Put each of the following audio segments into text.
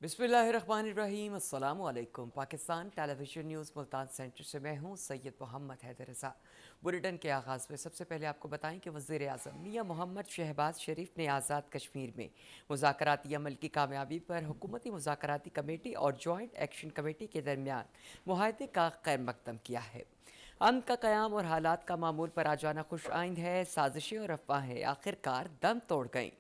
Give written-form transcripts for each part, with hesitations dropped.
بسم اللہ الرحمن الرحیم۔ السلام علیکم۔ پاکستان ٹیلی ویژن نیوز ملتان سینٹر سے میں ہوں سید محمد حیدر رضا۔ بلیٹن کے آغاز میں سب سے پہلے آپ کو بتائیں کہ وزیر اعظم میاں محمد شہباز شریف نے آزاد کشمیر میں مذاکراتی عمل کی کامیابی پر حکومتی مذاکراتی کمیٹی اور جوائنٹ ایکشن کمیٹی کے درمیان معاہدے کا خیر مقدم کیا ہے۔ امن کا قیام اور حالات کا معمول پر آ جانا خوش آئند ہے، سازشیں اور افواہیں آخرکار دم توڑ گئیں۔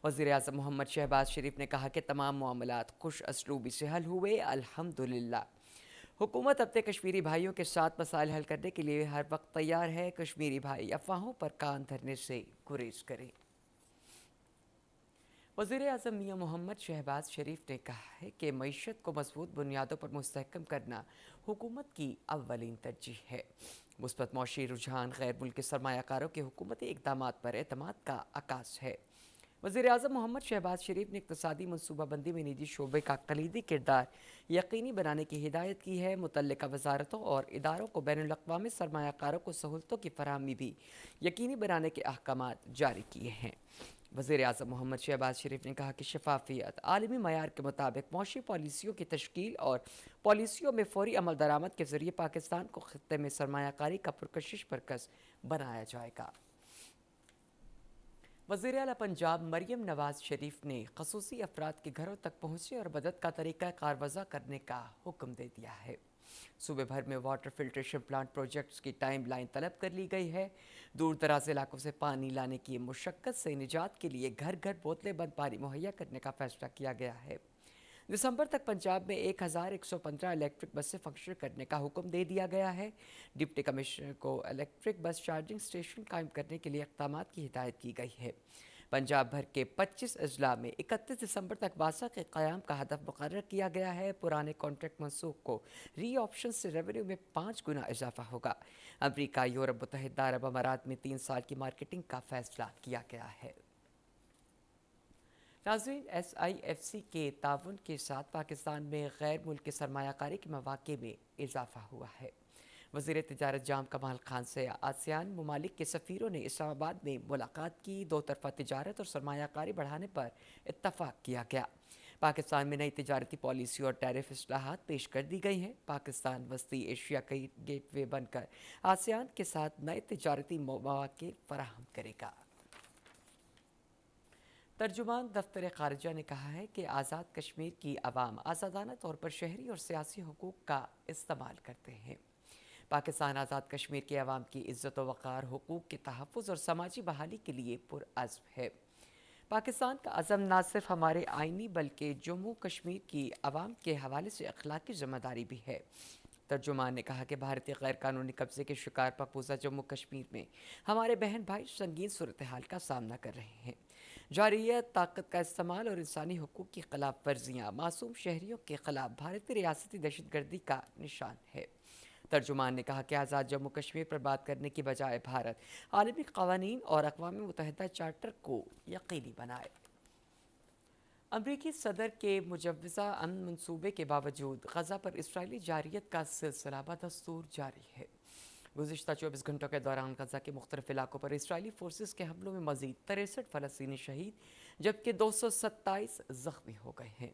وزیر اعظم محمد شہباز شریف نے کہا کہ تمام معاملات خوش اسلوبی سے حل ہوئے، الحمدللہ۔ حکومت اپنے کشمیری بھائیوں کے ساتھ مسائل حل کرنے کے لیے ہر وقت تیار ہے، کشمیری بھائی افواہوں پر کان دھرنے سے گریز کریں۔ وزیر اعظم میاں محمد شہباز شریف نے کہا ہے کہ معیشت کو مضبوط بنیادوں پر مستحکم کرنا حکومت کی اولین ترجیح ہے۔ مثبت معاشی رجحان غیر ملکی سرمایہ کاروں کے حکومتی اقدامات پر اعتماد کا عکاس ہے۔ وزیر اعظم محمد شہباز شریف نے اقتصادی منصوبہ بندی میں نجی شعبے کا کلیدی کردار یقینی بنانے کی ہدایت کی ہے۔ متعلقہ وزارتوں اور اداروں کو بین الاقوامی سرمایہ کاروں کو سہولتوں کی فراہمی بھی یقینی بنانے کے احکامات جاری کیے ہیں۔ وزیر اعظم محمد شہباز شریف نے کہا کہ شفافیت، عالمی معیار کے مطابق معاشی پالیسیوں کی تشکیل اور پالیسیوں میں فوری عمل درآمد کے ذریعے پاکستان کو خطے میں سرمایہ کاری کا پرکشش مرکز بنایا جائے گا۔ وزیر اعلیٰ پنجاب مریم نواز شریف نے خصوصی افراد کے گھروں تک پہنچنے اور مدد کا طریقہ کار وضع کرنے کا حکم دے دیا ہے۔ صوبے بھر میں واٹر فلٹریشن پلانٹ پروجیکٹس کی ٹائم لائن طلب کر لی گئی ہے۔ دور دراز علاقوں سے پانی لانے کی مشقت سے نجات کے لیے گھر گھر بوتلیں بند پانی مہیا کرنے کا فیصلہ کیا گیا ہے۔ دسمبر تک پنجاب میں 1115 الیکٹرک بسیں فنکشن کرنے کا حکم دے دیا گیا ہے۔ ڈپٹی کمشنر کو الیکٹرک بس چارجنگ سٹیشن قائم کرنے کے لیے اقدامات کی ہدایت کی گئی ہے۔ پنجاب بھر کے 25 اضلاع میں 31 دسمبر تک واسا کے قیام کا ہدف مقرر کیا گیا ہے۔ پرانے کانٹریکٹ منسوخ کو ری آپشن سے ریونیو میں 5 گنا اضافہ ہوگا۔ امریکہ یورپ متحدہ عرب امارات میں 3 سال کی مارکیٹنگ کا فیصلہ کیا گیا ہے۔ ناظرین، ایس آئی ایف سی کے تعاون کے ساتھ پاکستان میں غیر ملکی سرمایہ کاری کے مواقع میں اضافہ ہوا ہے۔ وزیر تجارت جام کمال خان سے آسیان ممالک کے سفیروں نے اسلام آباد میں ملاقات کی۔ دو طرفہ تجارت اور سرمایہ کاری بڑھانے پر اتفاق کیا گیا۔ پاکستان میں نئی تجارتی پالیسی اور ٹیرف اصلاحات پیش کر دی گئی ہیں۔ پاکستان وسطی ایشیا کا گیٹ وے بن کر آسیان کے ساتھ نئے تجارتی مواقع فراہم کرے گا۔ ترجمان دفتر خارجہ نے کہا ہے کہ آزاد کشمیر کی عوام آزادانہ طور پر شہری اور سیاسی حقوق کا استعمال کرتے ہیں۔ پاکستان آزاد کشمیر کے عوام کی عزت و وقار، حقوق کے تحفظ اور سماجی بحالی کے لیے پرعزم ہے۔ پاکستان کا عزم نہ صرف ہمارے آئینی بلکہ جموں کشمیر کی عوام کے حوالے سے اخلاقی ذمہ داری بھی ہے۔ ترجمان نے کہا کہ بھارتی غیر قانونی قبضے کے شکار مقبوضہ جموں کشمیر میں ہمارے بہن بھائی سنگین صورتحال کا سامنا کر رہے ہیں۔ جارحیت، طاقت کا استعمال اور انسانی حقوق کی خلاف ورزیاں معصوم شہریوں کے خلاف بھارتی ریاستی دہشت گردی کا نشان ہے۔ ترجمان نے کہا کہ آزاد جموں کشمیر پر بات کرنے کی بجائے بھارت عالمی قوانین اور اقوام متحدہ چارٹر کو یقینی بنائے۔ امریکی صدر کے مجوزہ امن منصوبے کے باوجود غزہ پر اسرائیلی جارحیت کا سلسلہ بدستور جاری ہے۔ گزشتہ 24 گھنٹوں کے دوران غزہ کے مختلف علاقوں پر اسرائیلی فورسز کے حملوں میں مزید 63 فلسطینی شہید جبکہ 227 زخمی ہو گئے ہیں۔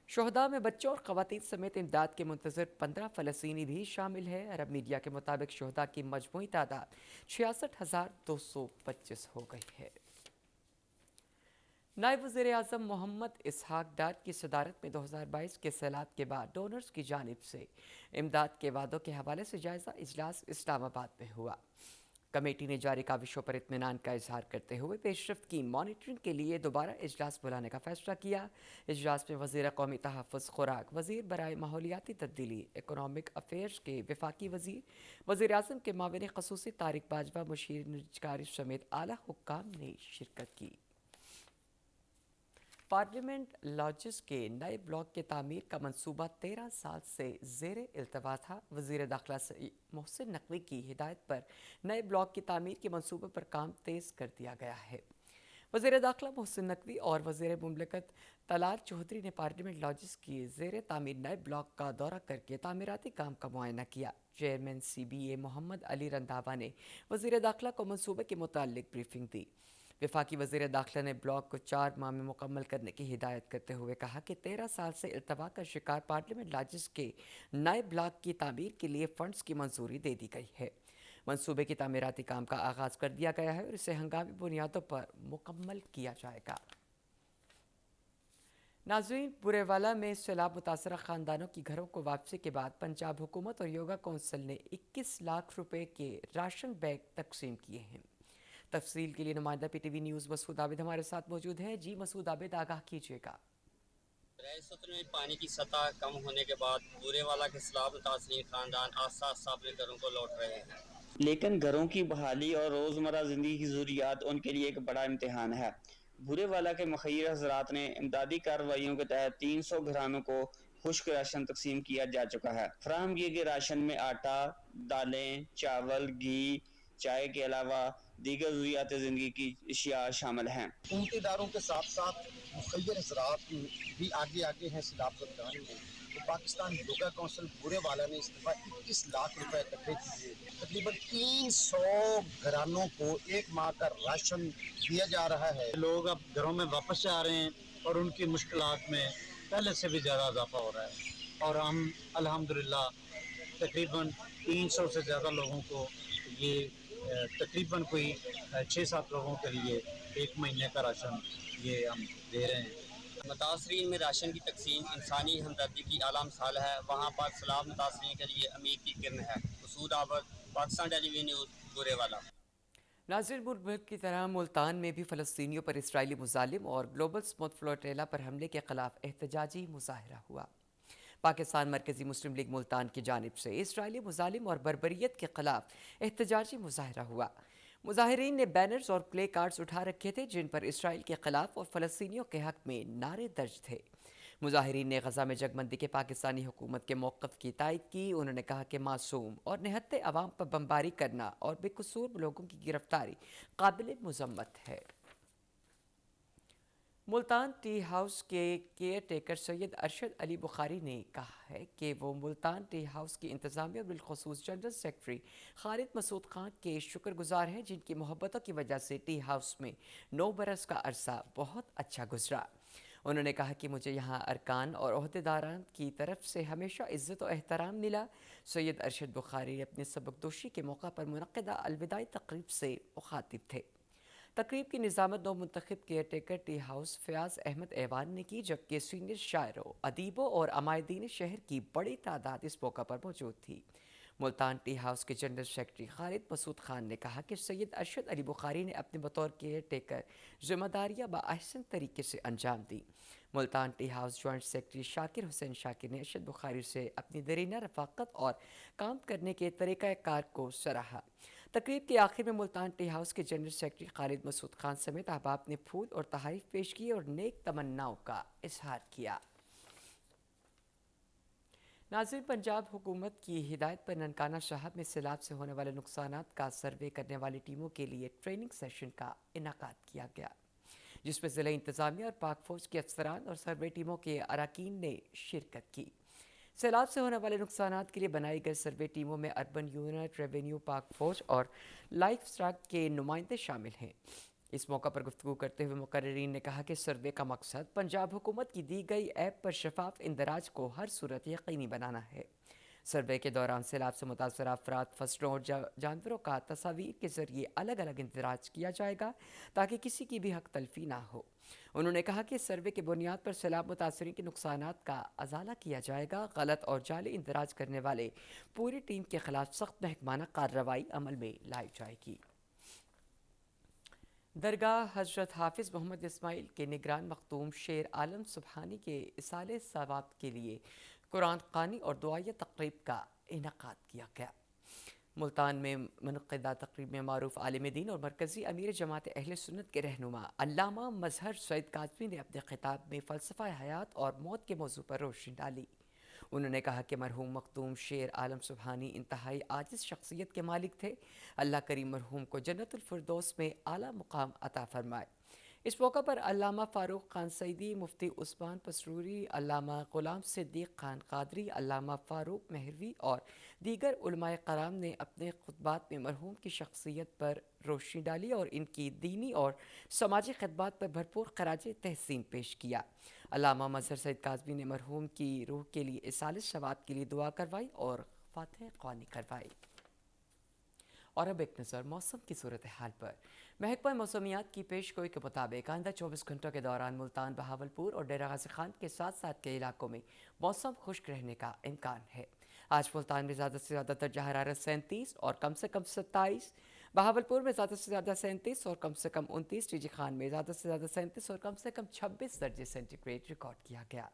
شہداء میں بچوں اور خواتین سمیت امداد کے منتظر 15 فلسطینی بھی شامل ہیں۔ عرب میڈیا کے مطابق شہداء کی مجموعی تعداد 66,225 ہو گئی ہے۔ نائب وزیر اعظم محمد اسحاق ڈار کی صدارت میں 2022 کے سیلاب کے بعد ڈونرز کی جانب سے امداد کے وعدوں کے حوالے سے جائزہ اجلاس اسلام آباد میں ہوا۔ کمیٹی نے جاری کاوشوں پر اطمینان کا اظہار کرتے ہوئے پیش رفت کی مانیٹرنگ کے لیے دوبارہ اجلاس بلانے کا فیصلہ کیا۔ اجلاس میں وزیر قومی تحفظ خوراک، وزیر برائے ماحولیاتی تبدیلی، اکنامک افیئرز کے وفاقی وزیر، وزیر اعظم کے معاون خصوصی طارق باجوہ، مشیر نجکاری سمیت اعلیٰ حکام نے شرکت کی۔ پارلیمنٹ لاجز کے نئے بلاک کی تعمیر کا منصوبہ 13 سال سے زیر التوا تھا۔ وزیر داخلہ محسن نقوی کی ہدایت پر نئے بلاک کی تعمیر کے منصوبے پر کام تیز کر دیا گیا ہے۔ وزیر داخلہ محسن نقوی اور وزیر مملکت طلال چودھری نے پارلیمنٹ لاجز کی زیر تعمیر نئے بلاک کا دورہ کر کے تعمیراتی کام کا معائنہ کیا۔ چیئرمین CBA محمد علی رنداوا نے وزیر داخلہ کو منصوبے کے متعلق بریفنگ دی۔ وفاقی وزیر داخلہ نے بلاک کو 4 ماہ میں مکمل کرنے کی ہدایت کرتے ہوئے کہا کہ 13 سال سے التوا کا شکار پارلیمنٹ لاجز کے نئے بلاک کی تعمیر کے لیے فنڈز کی منظوری دے دی گئی ہے۔ منصوبے کی تعمیراتی کام کا آغاز کر دیا گیا ہے اور اسے ہنگامی بنیادوں پر مکمل کیا جائے گا۔ ناظرین، برے والا میں سیلاب متاثرہ خاندانوں کی گھروں کو واپسی کے بعد پنجاب حکومت اور یوگا کونسل نے 21 لاکھ روپے کے راشن بیگ تقسیم کیے ہیں۔ تفصیل کے لیے نمائندہ پی ٹی وی نیوز مسعود عابد ہمارے ساتھ موجود ہے۔ جی مسعود عابد، آگاہ کیجیے گا۔ ریاست میں پانی کی سطح کم ہونے کے بعد بورے والا کے سیلاب متاثرین خاندان آہستہ آہستہ اپنے گھروں کو لوٹ رہے ہیں، لیکن گھروں کی بحالی اور روزمرہ زندگی کی ضروریات ان کے لیے ایک بڑا امتحان ہے۔ بورے والا کے مخیر حضرات نے امدادی کارروائیوں کے تحت 300 گھرانوں کو خشک راشن تقسیم کیا جا چکا ہے۔ فراہم کیے گئے راشن میں آٹا، دالیں، چاول، گھی، چائے کے علاوہ دیگر ضروریات زندگی کی اشیاء شامل ہیں۔ حکومتی اداروں کے ساتھ ساتھ مخیر حضرات بھی آگے ہیں سیلاب زدگان میں۔ تو پاکستان یوگا کونسل بورے والا نے اس دفعہ 21 لاکھ روپے اکٹھے کیے، تقریباً 300 گھرانوں کو ایک ماہ کا راشن دیا جا رہا ہے۔ لوگ اب گھروں میں واپس جا رہے ہیں اور ان کی مشکلات میں پہلے سے بھی زیادہ اضافہ ہو رہا ہے، اور ہم الحمدللہ تقریباً 300 سے زیادہ لوگوں کو یہ تقریباً کوئی 6-7 لوگوں کے لیے ایک مہینے کا راشن یہ ہم دے رہے ہیں۔ متاثرین میں راشن کی تقسیم انسانی ہمدردی کی اعلیٰ مثال ہے۔ وہاں پر سیلاب متاثرین کے لیے امید کی کرن ہے۔ مسعود عابد، پاکستان ٹیلی ویژن نیوز، بورے والا۔ ناظرین، ملک کی طرح ملتان میں بھی فلسطینیوں پر اسرائیلی مظالم اور گلوبل سموتھ فلوٹیلا پر حملے کے خلاف احتجاجی مظاہرہ ہوا۔ پاکستان مرکزی مسلم لیگ ملتان کی جانب سے اسرائیلی مظالم اور بربریت کے خلاف احتجاجی مظاہرہ ہوا۔ مظاہرین نے بینرز اور پلے کارڈز اٹھا رکھے تھے جن پر اسرائیل کے خلاف اور فلسطینیوں کے حق میں نعرے درج تھے۔ مظاہرین نے غزہ میں جگ بندی کے پاکستانی حکومت کے موقف کی تائید کی۔ انہوں نے کہا کہ معصوم اور نہتے عوام پر بمباری کرنا اور بے قصور لوگوں کی گرفتاری قابل مذمت ہے۔ ملتان ٹی ہاؤس کے کیئر ٹیکر سید ارشد علی بخاری نے کہا ہے کہ وہ ملتان ٹی ہاؤس کی انتظامیہ اور بالخصوص جنرل سیکرٹری خالد مسعود خان کے شکر گزار ہیں، جن کی محبتوں کی وجہ سے ٹی ہاؤس میں 9 برس کا عرصہ بہت اچھا گزرا۔ انہوں نے کہا کہ مجھے یہاں ارکان اور عہدیداران کی طرف سے ہمیشہ عزت و احترام ملا۔ سید ارشد بخاری اپنے سبکدوشی کے موقع پر منعقدہ الوداعی تقریب سے مخاطب تھے۔ تقریب کی نظامت نو منتخب caretaker tea house Fayaz Ahmad ایوان نے کی، جبکہ سینئر شاعروں، ادیبوں اور عمائدین شہر کی بڑی تعداد اس موقع پر موجود تھی۔ ملتان ٹی ہاؤس کے جنرل سیکرٹری خالد مسعود خان نے کہا کہ سید ارشد علی بخاری نے اپنے بطور کیئر ٹیکر ذمہ داریاں باحسن طریقے سے انجام دی۔ Multan tea house joint secretary Shakir Hussain Shakir نے ارشد بخاری سے اپنی دیرینہ رفاقت اور کام کرنے کے طریقہ کار کو سراہا۔ تقریب کے آخر میں ملتان ٹی ہاؤس کے جنرل سیکرٹری خالد مسعود خان سمیت احباب نے پھول اور تحائف پیش کیے اور نیک تمناؤں کا اظہار کیا۔ ناظرین، پنجاب حکومت کی ہدایت پر ننکانہ صاحب میں سیلاب سے ہونے والے نقصانات کا سروے کرنے والی ٹیموں کے لیے ٹریننگ سیشن کا انعقاد کیا گیا، جس میں ضلع انتظامیہ اور پاک فوج کے افسران اور سروے ٹیموں کے اراکین نے شرکت کی۔ سیلاب سے ہونے والے نقصانات کے لیے بنائی گئی سروے ٹیموں میں اربن یونٹ، ریونیو، پاک فوج اور لائف اسٹاک کے نمائندے شامل ہیں۔ اس موقع پر گفتگو کرتے ہوئے مقررین نے کہا کہ سروے کا مقصد پنجاب حکومت کی دی گئی ایپ پر شفاف اندراج کو ہر صورت یقینی بنانا ہے۔ سروے کے دوران سیلاب سے متاثرہ افراد، فصلوں اور جانوروں کا تصاویر کے ذریعے الگ الگ اندراج کیا جائے گا تاکہ کسی کی بھی حق تلفی نہ ہو۔ انہوں نے کہا کہ سروے کی بنیاد پر سیلاب متاثرین کے نقصانات کا ازالہ کیا جائے گا۔ غلط اور جعلی اندراج کرنے والے پوری ٹیم کے خلاف سخت محکمانہ کارروائی عمل میں لائی جائے گی۔ درگاہ حضرت حافظ محمد اسماعیل کے نگران مختوم شیر عالم سبحانی کے اصالِ ثواب کے لیے قرآن خوانی اور دعائیہ تقریب کا انعقاد کیا گیا۔ ملتان میں منعقدہ تقریب میں معروف عالم دین اور مرکزی امیر جماعت اہل سنت کے رہنما علامہ مظہر سعید کاظمی نے اپنے خطاب میں فلسفہ حیات اور موت کے موضوع پر روشنی ڈالی۔ انہوں نے کہا کہ مرحوم مختوم شیر عالم سبحانی انتہائی عاجز شخصیت کے مالک تھے۔ اللہ کریم مرحوم کو جنت الفردوس میں اعلیٰ مقام عطا فرمائے۔ اس موقع پر علامہ فاروق خان سعیدی، مفتی عثمان پسروری، علامہ غلام صدیق خان قادری، علامہ فاروق مہروی اور دیگر علماء کرام نے اپنے خطبات میں مرحوم کی شخصیت پر روشنی ڈالی اور ان کی دینی اور سماجی خدمات پر بھرپور خراج تحسین پیش کیا۔ علامہ مظہر سعید کاظمی نے مرحوم کی روح کے لیے ایصال ثواب کے لیے دعا کروائی اور فاتحہ خوانی کروائی۔ اور اب ایک نظر موسم کی صورتحال پر۔ محکمہ موسمیات کی پیش گوئی کے مطابق آئندہ 24 گھنٹوں کے دوران ملتان، بہاولپور اور ڈیرہ غازی خان کے ساتھ ساتھ کے علاقوں میں موسم خشک رہنے کا امکان ہے۔ آج ملتان میں زیادہ سے زیادہ درجہ حرارت 37 اور کم سے کم 27، بہاولپور میں زیادہ سے زیادہ 37 اور کم سے کم 29، ٹیجی خان میں زیادہ سے زیادہ 37 اور کم سے کم 26 درجے سینٹی گریڈ ریکارڈ کیا گیا۔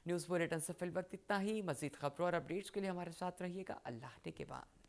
نیوز بلیٹن سے فی الوقت اتنا ہی۔ مزید خبروں اور اپڈیٹس کے لیے ہمارے ساتھ رہیے گا۔ اللہ نے کے بعد